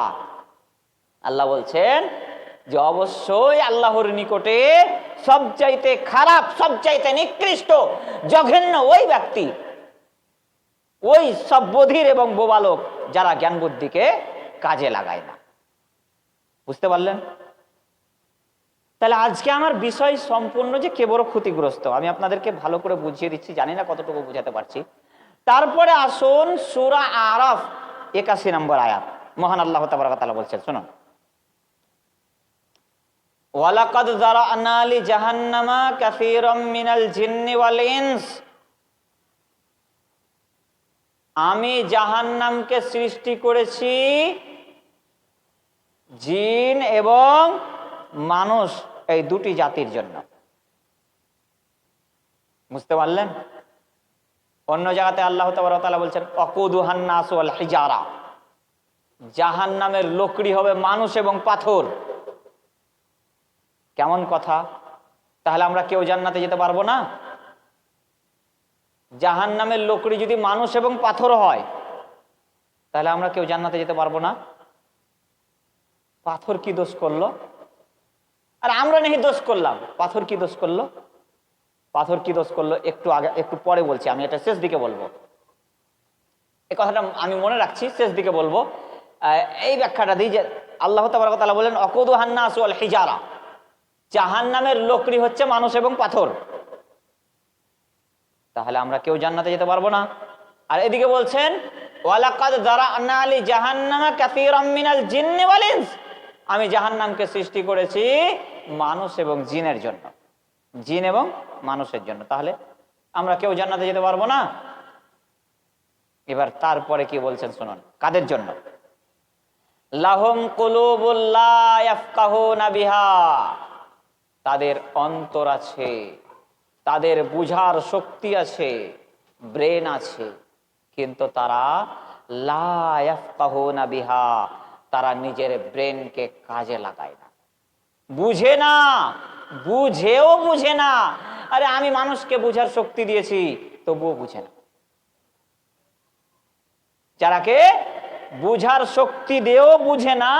আল্লাহ বলছেন যে অবশ্যই আল্লাহর নিকটে সবচাইতে খারাপ, সবচাইতে নিকৃষ্ট, জঘন্য ওই ব্যক্তি, ওই সব বধির এবং বোবা লোক যারা জ্ঞান বুদ্ধিকে কাজে লাগায় না। বুঝতে পারলেন? তাহলে আজকে আমার বিষয় সম্পূর্ণ যে কে বড় ক্ষতিগ্রস্ত, আমি আপনাদেরকে ভালো করে বুঝিয়ে দিচ্ছি, জানি না কতটুকু বুঝাতে পারছি। তারপরে আসুন সূরা আরাফ 81 নম্বর আয়াত। মহান আল্লাহ তাবারক ওয়া তাআলা বলছেন, শুনুন, ওয়ালাকাদ যারানা লি জাহান্নামা কাসীরাম মিনাল জিন্নি ওয়াল ইনস। আমি জাহান্নামকে সৃষ্টি করেছি জিন এবং মানুষ, এই দুটি জাতির জন্য। বুঝতে পারলেন? অন্য জায়গাতে আল্লাহ তাবারক ওয়া তাআলা বলছেন ওয়াকুদুহান নাস ওয়াল হিজারা, জাহান্নামের লকড়ি হবে মানুষ এবং পাথর। কেমন কথা? তাহলে আমরা কেউ জান্নাতে যেতে পারবো না? জাহান্নামের লকড়ি যদি মানুষ এবং পাথর হয়, তাহলে আমরা কেউ জান্নাতে যেতে পারবো না? পাথর কি দোষ করলো? আর আমরা নেই দোষ করলাম, পাথর কি দোষ করলো? পাথর কি দোষ করলো একটু আগে, একটু পরে বলছি, আমি এটা শেষ দিকে বলবো। এই কথাটা আমি মনে রাখছি, শেষ দিকে বলবো। এই ব্যাখ্যাটা দিই যে আল্লাহ তাবারক ওয়া তাআলা বলেন ওয়াকুদুহান নাস ওয়াল হিজারা, জাহান্নামের লকড়ি হচ্ছে মানুষ এবং পাথর। তাহলে আমরা কেউ জান্নাতে যেতে পারবো না। আর এদিকে বলছেন ওয়ালাকাদ যারানা লি জাহান্নামা কাসীরাম মিনাল জিন্নি ওয়াল ইনস, আমি জাহান্নামকে সৃষ্টি করেছি মানুষ এবং জিনের জন্য, জিন এবং মানুষের জন্য। তাহলে আমরা কেউ জান্নাতে যেতে পারবো না। এবার তারপরে কি বলছেন শুনুন, কাদের জন্য? লাহুম কুলুবুল লা ইয়াফকাহুনা বিহা, তাদের অন্তর আছে, তাদের বুঝার শক্তি আছে, ব্রেন আছে, কিন্তু তারা লা ইয়াফকাহুনা বিহা, তারা নিজের ব্রেনকে কাজে লাগায় না, বুঝে না, বুঝেও বুঝে না। আরে আমি মানুষকে বুঝার শক্তি দিয়েছি, তবুও বুঝে না। যারাকে বুঝার শক্তি দিয়েও বুঝে না,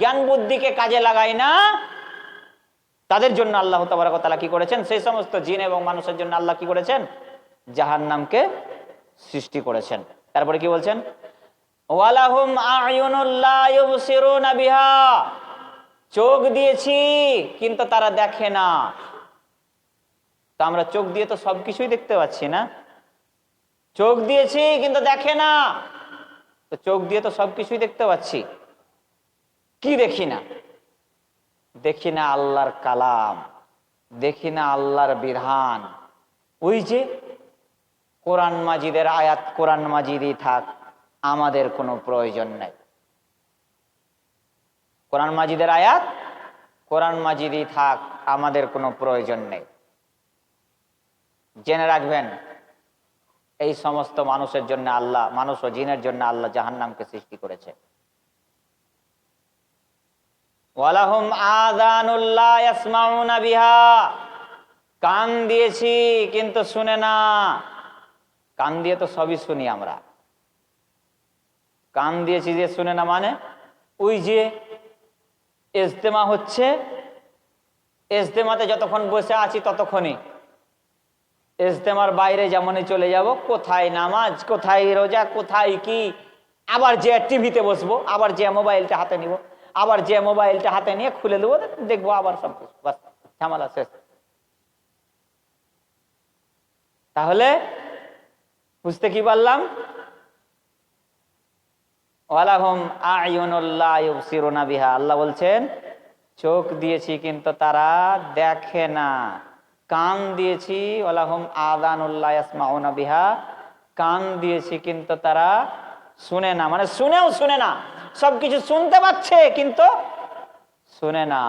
জ্ঞান বুদ্ধিকে কাজে লাগায় না, তাদের জন্য আল্লাহ তাবারক ওয়া তাআলা কি করেছেন? সেই সমস্ত জিন এবং মানুষের জন্য আল্লাহ কি করেছেন? জাহান্নামকে সৃষ্টি করেছেন। তারপরে কি বলছেন? ওয়ালাহুম আ'য়ুনুল লা ইউবসিরুনা বিহা, চোখ দিয়েছি কিন্তু তারা দেখে না। তো আমরা চোখ দিয়ে তো সবকিছুই দেখতে পাচ্ছি না? চোখ দিয়েছি কিন্তু দেখে না, তো চোখ দিয়ে তো সবকিছুই দেখতে পাচ্ছি। কি দেখি না? দেখি না আল্লাহর কালাম, দেখি না আল্লাহর বিধান। ওই যে কোরআন মাজিদের আয়াত কোরআন মাজিদই থাক, আমাদের কোনো প্রয়োজন নাই। কোরআন মাজিদের আয়াত কোরআন মাজিদই থাক, আমাদের কোনো প্রয়োজন নেই। জেনে রাখবেন, এই সমস্ত মানুষের জন্য আল্লাহ, মানুষ ও জিনের জন্য আল্লাহ জাহান্নামকে সৃষ্টি করেছে। ওয়ালাহুম আযানুল লা ইয়াসমাউনা বিহা, কান দিয়েছি কিন্তু শুনে না। কান দিয়ে তো সবই শুনি আমরা। কান দিয়েছি যে শুনে না মানে, ওই যে ইজতেমা হচ্ছে, ইজতেমাতে যতক্ষণ বসে আছি ততক্ষণই, ইজতেমার বাইরে যেমনই চলে যাব, কোথায় নামাজ, কোথায় রোজা, কোথায় কি, আবার যে টিভিতে বসবো, আবার যে মোবাইলটা হাতে নিব, আবার যে মোবাইলটা হাতে নিয়ে খুলে দেবো, দেখবো আবার সব কিছু, বাস ঝামেলা শেষ। তাহলে বুঝতে কি পারলাম? ওয়ালাহুম আ'য়ুনুল লা ইউবসিরুনা বিহা, আল্লাহ বলছেন চোখ দিয়েছি কিন্তু তারা দেখে না। কান দিয়েছি, ওয়ালাহুম আযানুল লা ইয়াসমাউনা বিহা, কান দিয়েছি কিন্তু তারা শুনে না, মানে শুনেও শুনে না। সবকিছু শুনতে পাচ্ছে কিন্তু শুনে না,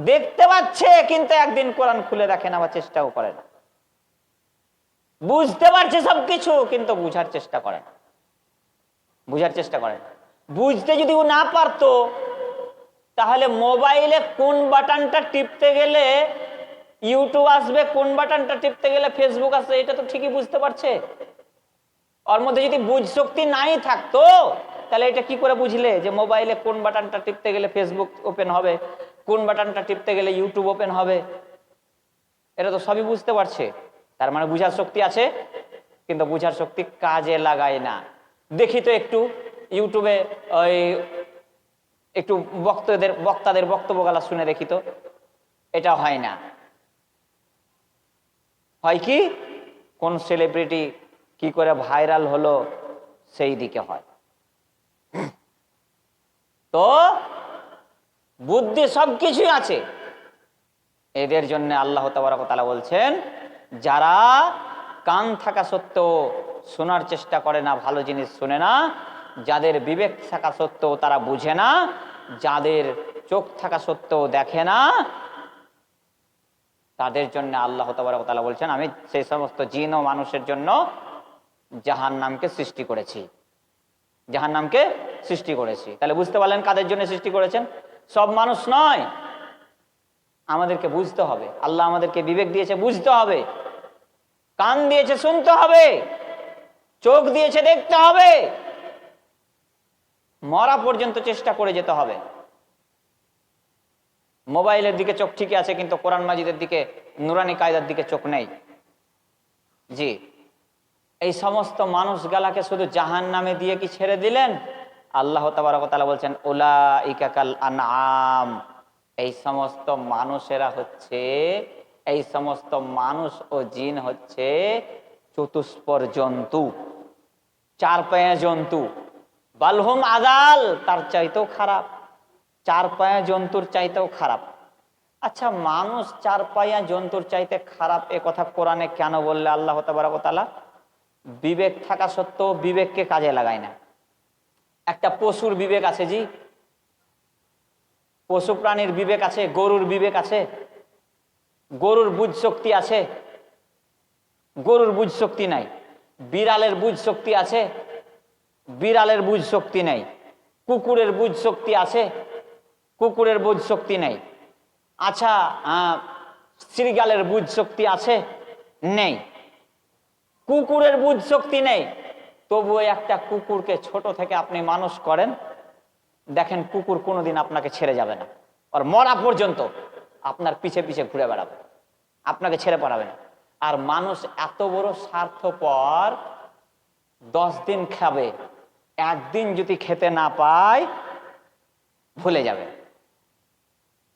দেখতে পাচ্ছে কিন্তু একদিন কোরআন খুলে দেখে না বা চেষ্টাও করে না। বুঝতে পারছে সবকিছু কিন্তু বুঝার চেষ্টা করে না, বুঝার চেষ্টা করে না। বুঝতে যদি ও না পারতো, তাহলে মোবাইলে কোন বাটনটা টিপতে গেলে ইউটিউব আসবে, কোন বাটনটা টিপতে গেলে ফেসবুক আসবে, এটা তো ঠিকই বুঝতে পারছে। ওর মধ্যে যদি বুঝ শক্তি নাই থাকতো, তাহলে এটা কি করে বুঝলে যে মোবাইলে কোন বাটনটা টিপতে গেলে ফেসবুক ওপেন হবে, কোন বাটনটা টিপতে গেলে ইউটিউব ওপেন হবে? এটা তো সবই বুঝতে পারছে। তার মানে বুঝার শক্তি আছে, কিন্তু বুঝার শক্তি কাজে লাগায় না। দেখি তো একটু ইউটিউবে ওই একটু বক্তাদের বক্তব্যগুলো শুনে দেখি তো, এটা হয় না। হয় কি, কোন সেলিব্রিটি কি করে ভাইরাল হলো সেই দিকে হয়। তো বুদ্ধি সবকিছুই আছে এদের জন্য। আল্লাহ তাবারক ওয়া তাআলা বলছেন, যারা কান থাকা সত্ত্বেও শোনার চেষ্টা করে না, ভালো জিনিস শুনে না, যাদের বিবেক থাকা সত্ত্বেও তারা বুঝে না, যাদের চোখ থাকা সত্ত্বেও দেখে না, তাদের জন্য আল্লাহ তাবারক ওয়া তাআলা বলছেন, আমি সেই সমস্ত জিন ও মানুষের জন্য জাহান্নামকে সৃষ্টি করেছি, জাহান্নামকে সৃষ্টি করেছি। তাহলে বুঝতে পারলেন কাদের জন্য সৃষ্টি করেছেন? সব মানুষ নয়। আমাদেরকে বুঝতে হবে, আল্লাহ আমাদেরকে বিবেক দিয়েছে, বুঝতে হবে। কান দিয়েছে, শুনতে হবে। চোখ দিয়েছে, দেখতে হবে। মরা পর্যন্ত চেষ্টা করে যেতে হবে। মোবাইলের দিকে চোখ ঠিকই আছে, কিন্তু কোরআন মাজিদের দিকে, নুরানি কায়দার দিকে চোখ নেই। জি, এই সমস্ত মানুষগুলাকে শুধু জাহান্নামে দিয়ে কি ছেড়ে দিলেন? আল্লাহ তাবারক ওয়া তাআলা বলছেন, উলাইকা কাল আনআম, এই সমস্ত মানুষেরা হচ্ছে, এই সমস্ত মানুষ ও জিন হচ্ছে চতুষ্পর জন্তু, চার পায়ে জন্তু। বালহুম আযাল, তার চাইতেও খারাপ, চার পায়ে জন্তুর চাইতেও খারাপ। আচ্ছা, মানুষ চার পায়া জন্তুর চাইতে খারাপ এ কথা কোরআনে কেন বললে আল্লাহ তাবারক ওয়া তাআলা? বিবেক থাকা সত্ত্বেও বিবেককে কাজে লাগায় না। একটা পশুর বিবেক আছে জি, পশু প্রাণীর বিবেক আছে, গরুর বিবেক আছে, গরুর বুঝ শক্তি আছে, গরুর বুঝ শক্তি নাই। বিড়ালের বুঝ শক্তি আছে, বিড়ালের বুঝ শক্তি নাই। কুকুরের বুঝ শক্তি আছে, কুকুরের বুঝ শক্তি নাই। আচ্ছা, শৃগালের বুঝ শক্তি আছে? নেই। কুকুরের বুঝ শক্তি নেই, তবুও একটা কুকুরকে ছোট থেকে আপনি মানুষ করেন, দেখেন কুকুর কোনোদিন আপনাকে ছেড়ে যাবে না, আর মরা পর্যন্ত আপনার পিছে পিছে ঘুরে বেড়াবে, আপনাকে ছেড়ে পাঠাবে না। আর মানুষ এত বড় স্বার্থপর, 10 দিন খাবে, একদিন যদি খেতে না পায় ভুলে যাবে।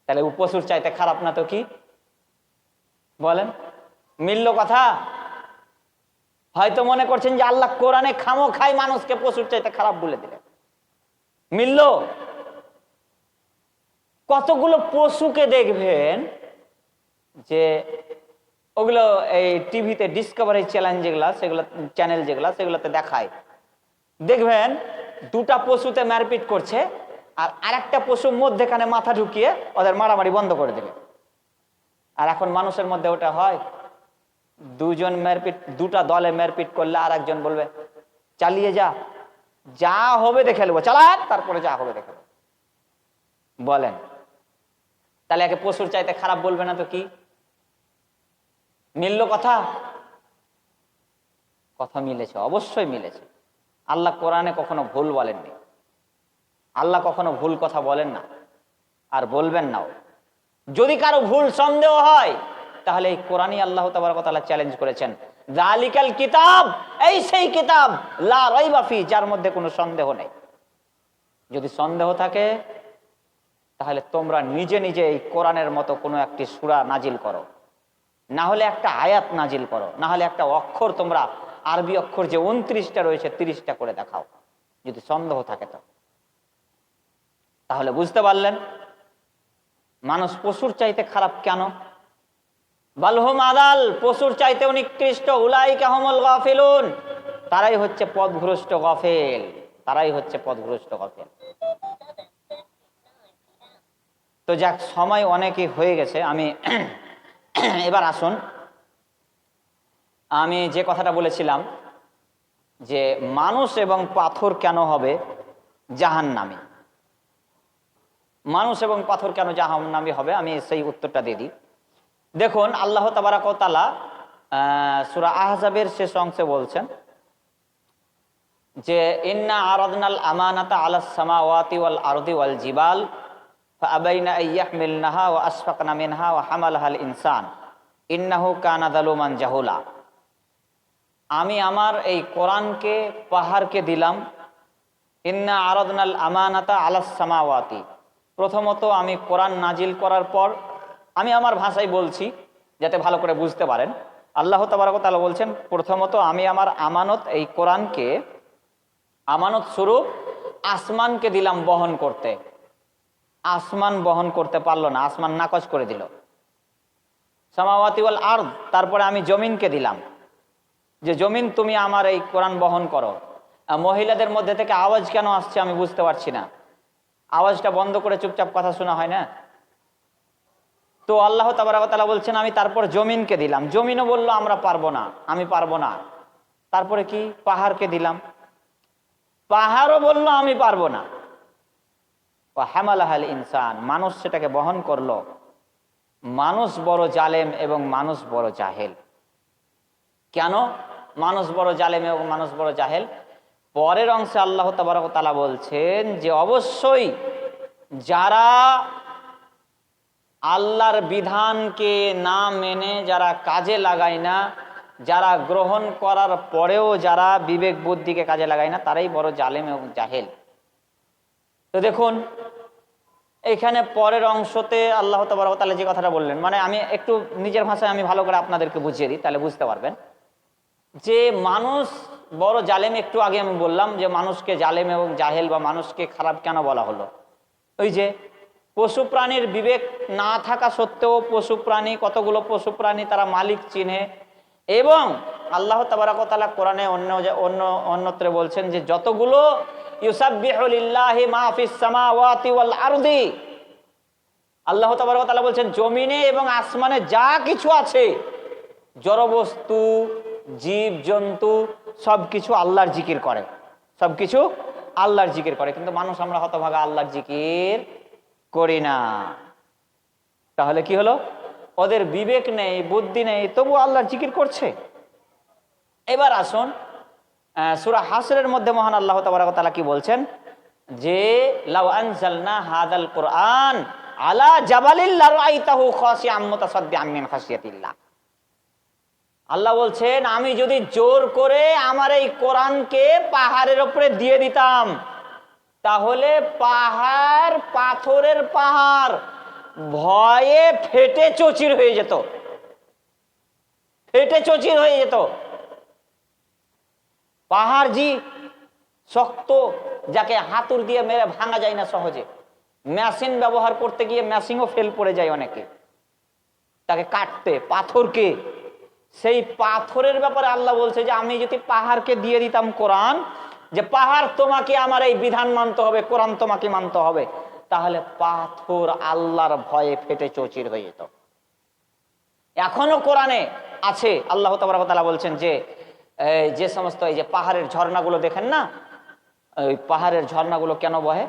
তাহলে পশুর চাইতে খারাপ না তো কি বলেন? মিলল কথা? হয়তো মনে করছেন যে আল্লাহ কোরআনে খামোখাই মানুষকে পশুর চাইতে খারাপ বলে দিলেন। মিলল? কতগুলো পশুকে দেখবেন যে ওগুলো এই টিভিতে ডিসকভারি চ্যানেল যেগুলোতে দেখায়, দেখবেন দুটা পশুতে মারপিট করছে আর আরেকটা পশু মধ্যেখানে মাথা ঢুকিয়ে ওদের মারামারি বন্ধ করে দেবে। আর এখন মানুষের মধ্যে ওটা হয়, দুটা দলে মারপিট করলে আর একজন বলবে চালিয়ে যা, যা হবে দেখে নেবো, চালা, তারপরে যা হবে দেখে নেবো। বলেন, তাহলে একে পশুর চাইতে খারাপ বলবে না তো কি? মিলল কথা? কথা মিলেছে, অবশ্যই মিলেছে। আল্লাহ কোরআনে কখনো ভুল বলেননি, আল্লাহ কখনো ভুল কথা বলেন না আর বলবেন নাও। যদি কারো ভুল সন্দেহ হয় তাহলে এই কোরআনই আল্লাহ তাবারক ওয়া তাআলা চ্যালেঞ্জ করেছেন, যালিকাল কিতাব, এই সেই কিতাব, লা রাইবা ফি, যার মধ্যে কোনো সন্দেহ নেই। যদি সন্দেহ থাকে তাহলে তোমরা নিজে নিজে এই কোরআনের মতো কোনো একটি সূরা নাজিল করো, না হলে একটা আয়াত নাজিল করো, না হলে একটা অক্ষর, তোমরা আরবি অক্ষর যে 29টা রয়েছে 30টা করে দেখাও, যদি সন্দেহ থাকে তো। তাহলে বুঝতে পারলেন মানুষ পশুর চাইতে খারাপ কেন? বালহুম আদাল, পশুর চাইতে নিকৃষ্ট, উলাইকা হুমুল গাফিলুন, তারাই হচ্ছে পথভ্রষ্ট গাফেল, তারাই হচ্ছে পথভ্রষ্ট গাফেল। তো যাক, সময় অনেকই হয়ে গেছে, আমি এবার আসুন, আমি যে কথাটা বলেছিলাম যে মানুষ এবং পাথর কেন হবে জাহান্নামী, মানুষ এবং পাথর কেন জাহান্নামী হবে, আমি সেই উত্তরটা দিয়ে দিই। দেখুন, আল্লাহ তাবারক ওয়া তাআলা সূরা আহজাবের শেষ অংশে বলছেন যে ইন্না আরাদনাল আমানাতা আলাস সামাওয়াতি ওয়াল আরদি ওয়াল জিবাল ফাআবাইনা আইয়াহমিলনাহা ওয়া আশফাকনা মিনহা ওয়া হামালাহাল ইনসান ইন্নাহু কানা যালুমান জাহুলা। আমি আমার এই কোরআনকে পাহাড়কে দিলাম, ইন্না আরাদনাল আমানাতা আলাস সামাওয়াতি, প্রথমত আমি কোরআন নাজিল করার পর, আমি আমার ভাষায় বলছি যাতে ভালো করে বুঝতে পারেন, আল্লাহ তাবারক ওয়া তাআলা বলছেন প্রথমত আমি আমার আমানত, এই কোরআনকে আমানত স্বরূপ আসমানকে দিলাম বহন করতে। আসমান বহন করতে পারলো না, আসমান নাকচ করে দিল। সামাওয়াতি ওয়াল আরদ, তারপরে আমি জমিনকে দিলাম যে জমিন তুমি আমার এই কোরআন বহন করো। মহিলাদের মধ্যে থেকে আওয়াজ কেন আসছে আমি বুঝতে পারছি না, আওয়াজটা বন্ধ করে চুপচাপ কথা শোনা হয় না? তো আল্লাহ তাবারক ওয়া তাআলা বলছেন আমি তারপর জমিনকে দিলাম, জমিনও বলল আমরা পারবো না, আমি পারবো না। তারপরে কি? পাহাড়কে দিলাম, পাহাড়ও বলল আমি পারবো না। ওয়া হামালাহাল ইনসান, মানুষ সেটাকে বহন করলো। মানুষ বড় জালেম এবং মানুষ বড় জাহেল। কেন মানুষ বড় জালেম এবং মানুষ বড় জাহেল? পরের অংশে আল্লাহ তাবারক ওয়া তাআলা বলছেন যে অবশ্যই যারা আল্লাহর বিধানকে না মেনে, যারা কাজে লাগায় না, যারা গ্রহণ করার পরেও যারা বিবেক বুদ্ধিকে কাজে লাগায় না, তারাই বড় জালেম এবং জাহেল। তো দেখুন এখানে পরের অংশতে আল্লাহ তাবারক ওয়া তাআলা যে কথাটা বললেন, মানে আমি একটু নিজের ভাষায় আমি ভালো করে আপনাদেরকে বুঝিয়ে দিই, তাহলে বুঝতে পারবেন যে মানুষ বড় জালেম। একটু আগে আমি বললাম যে মানুষকে জালেম এবং জাহেল বা মানুষকে খারাপ কেন বলা হলো। ওই যে পশু প্রাণীর বিবেক না থাকা সত্ত্বেও পশু প্রাণী, কতগুলো পশু প্রাণী তারা মালিক চিনে, এবং আল্লাহ তাবারক ওয়া তাআলা কোরআনে অন্যত্রে বলছেন যে যতগুলো ইউসাব্বিহু লিল্লাহি মা ফিস সামাওয়াতি ওয়াল আরদি, আল্লাহ তাবারক ওয়া তাআলা বলছেন জমিনে এবং আসমানে যা কিছু আছে, জড়বস্তু, জীব জন্তু, সবকিছু আল্লাহর জিকির করে, সবকিছু আল্লাহর জিকির করে। কিন্তু মানুষ আমরা হতভাগা আল্লাহর জিকির করি না। তাহলে কি হলো? ওদের বিবেক নেই, বুদ্ধি নেই, তবু আল্লাহর জিকির করছে। এবার আসুন সূরা হাসরের মধ্যে মহান আল্লাহ তাবারক ওয়া তাআলা কি বলছেন যে লাউ আনজালনা হাদাল কুরআন আলা জাবালিল লারাইতাহু খাশিআম মুতাসাদ্দিআম মিন খাশিয়াতিল্লাহ। আল্লাহ বলছেন, আমি যদি জোর করে আমার এই কোরআনকে পাহাড়ের উপরে দিয়ে দিতাম, তাহলে পাহাড়, পাথরের পাহাড় ভয়ে ফেটে চৌচির হয়ে যেত, ফেটে চৌচির হয়ে যেত। পাহাড় জি শক্ত, যাকে হাতুড় দিয়ে মেরে ভাঙা যায় না সহজে। মেশিন ব্যবহার করতে গিয়ে মেশিনও ফেল পড়ে যায় অনেকে, তাকে কাটতে। পাথরকে, সেই পাথরের ব্যাপারে আল্লাহ বলছে যে আমি যদি পাহাড়কে দিয়ে দিতাম কোরআন, যে পাহাড় তোমাকে আমার এই বিধান মানতে হবে, কোরআন তোমাকে মানতে হবে, তাহলে পাথর আল্লাহর ভয়ে ফেটে চৌচির হয়ে যেত। এখনো কোরআনে আছে, আল্লাহ তাবারক ওয়া তাআলা বলছেন যে যে সমস্ত এই যে পাহাড়ের ঝর্ণাগুলো দেখেন না, ওই পাহাড়ের ঝর্ণাগুলো কেন বহে?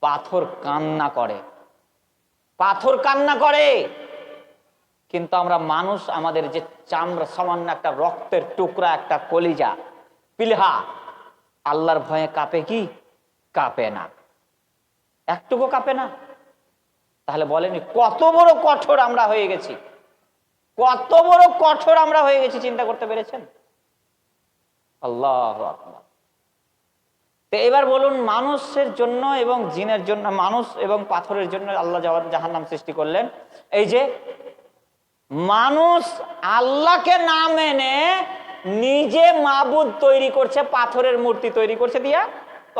পাথর কান্না করে, পাথর কান্না করে। কিন্তু আমরা মানুষ, আমাদের যে চামড়া, সামান্য একটা রক্তের টুকরা, একটা কলিজা, পিলহা, আল্লাহর ভয়ে কাঁপে কি? কাঁপে না, একটুকু কাঁপে না। তাহলে বলেনি কত বড় কঠোর আমরা হয়ে গেছি, কত বড় কঠোর আমরা হয়ে গেছি, চিন্তা করতে পেরেছেন? আল্লাহু আকবার। তো এবার বলুন, মানুষের জন্য এবং জিনের জন্য, মানুষ এবং পাথরের জন্য আল্লাহ জাহান্নাম সৃষ্টি করলেন। এই যে মানুষ আল্লাহকে না মেনে নিজে মাবুদ তৈরি করছে, পাথরের মূর্তি তৈরি করছে, দিয়া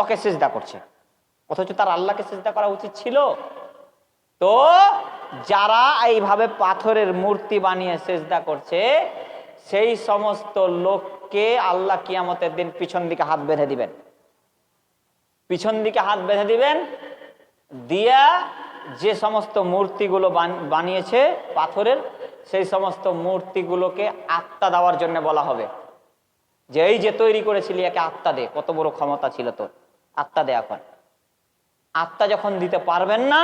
ওকে সিজদা করছে, অথচ তার আল্লাহকে সিজদা করা উচিত ছিল। তো যারা এইভাবে পাথরের মূর্তি বানিয়ে সিজদা করছে, সেই সমস্ত লোককে আল্লাহ কিয়ামতের দিন পিছন দিকে হাত বেঁধে দিবেন, পিছন দিকে হাত বেঁধে দিবেন, দিয়া যে সমস্ত মূর্তিগুলো বানিয়েছে পাথরের, সেই সমস্ত মূর্তিগুলোকে আত্মা দেওয়ার জন্য বলা হবে যে এই যে তৈরি করেছিলি, একে আত্মা দে, কত বড় ক্ষমতা ছিল তোর, আত্মা দে। এখন আত্মা যখন দিতে পারবেন না,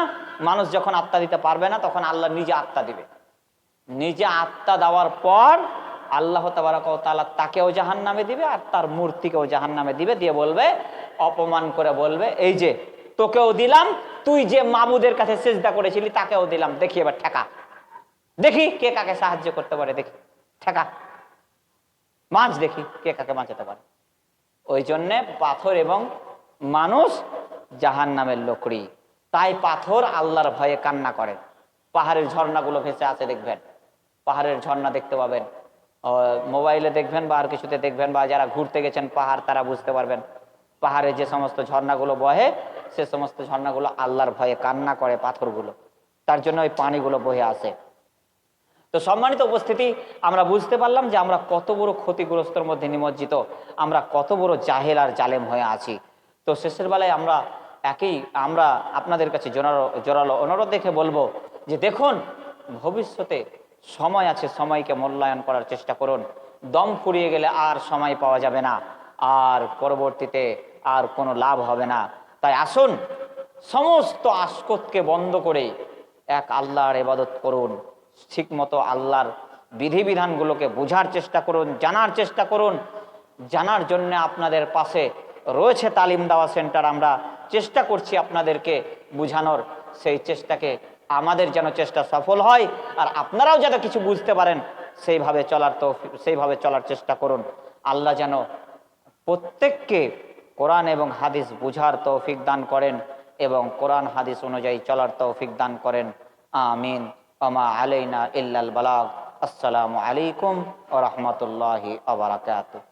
মানুষ যখন আত্মা দিতে পারবে না, তখন আল্লাহ নিজে আত্মা দিবে। নিজে আত্মা দেওয়ার পর আল্লাহ তাবারক ওয়া তাআলা তাকেও জাহান্নামে দিবে আর তার মূর্তিকেও জাহান্নামে দিবে, দিয়ে বলবে, অপমান করে বলবে, এই যে তোকেও দিলাম, তুই যে মাবুদের কাছে সিজদা করেছিলি তাকেও দিলাম, দেখি এবার ঠেকা, দেখি কে কাকে সাহায্য করতে পারে, দেখি ঠেকা, মাছ, দেখি কে কাকে বাঁচাতে পারে। ওই জন্যে পাথর এবং মানুষ জাহান্নামের লোকড়ি। তাই পাথর আল্লাহর ভয়ে কান্না করে। পাহাড়ের ঝর্ণাগুলো ভেসে আছে, দেখবেন পাহাড়ের ঝর্ণা দেখতে পাবেন, মোবাইলে দেখবেন বা আর কিছুতে দেখবেন, বা যারা ঘুরতে গেছেন পাহাড় তারা বুঝতে পারবেন। পাহাড়ে যে সমস্ত ঝর্ণাগুলো বহে, সে সমস্ত ঝর্ণাগুলো আল্লাহর ভয়ে কান্না করে পাথরগুলো, তার জন্য ওই পানিগুলো বহে আসে। তো সম্মানিত উপস্থিতি, আমরা বুঝতে পারলাম যে আমরা কত বড় ক্ষতিগ্রস্তর মধ্যে নিমজ্জিত, আমরা কত বড় জাহেল আর জালেম হয়ে আছি। তো শেষের বেলায় আমরা আপনাদের কাছে জোরালো অনুরোধ দেখে বলবো যে দেখুন, ভবিষ্যতে সময় আছে, সময়কে মূল্যায়ন করার চেষ্টা করুন। দম ফুরিয়ে গেলে আর সময় পাওয়া যাবে না, আর পরবর্তীতে আর কোনো লাভ হবে না। তাই আসুন, সমস্ত আশকতকে বন্ধ করে এক আল্লাহর ইবাদত করুন, ঠিক মতো আল্লাহর বিধিবিধানগুলোকে বোঝার চেষ্টা করুন, জানার চেষ্টা করুন। জানার জন্য আপনাদের পাশে রয়েছে তালিম দেওয়া সেন্টার, আমরা চেষ্টা করছি আপনাদেরকে বুঝানোর। সেই চেষ্টাকে আমাদের যেন চেষ্টা সফল হয়, আর আপনারাও যাতে কিছু বুঝতে পারেন সেইভাবে চলার চেষ্টা করুন। আল্লাহ যেন প্রত্যেককে কোরআন এবং হাদিস বুঝার তৌফিক দান করেন এবং কোরআন হাদিস অনুযায়ী চলার তৌফিক দান করেন। আমিন। ওমা আলাইনা ইল্লাল বালাগ। আসসালামু আলাইকুম ওয়া রাহমাতুল্লাহি ওয়া বারাকাতুহু।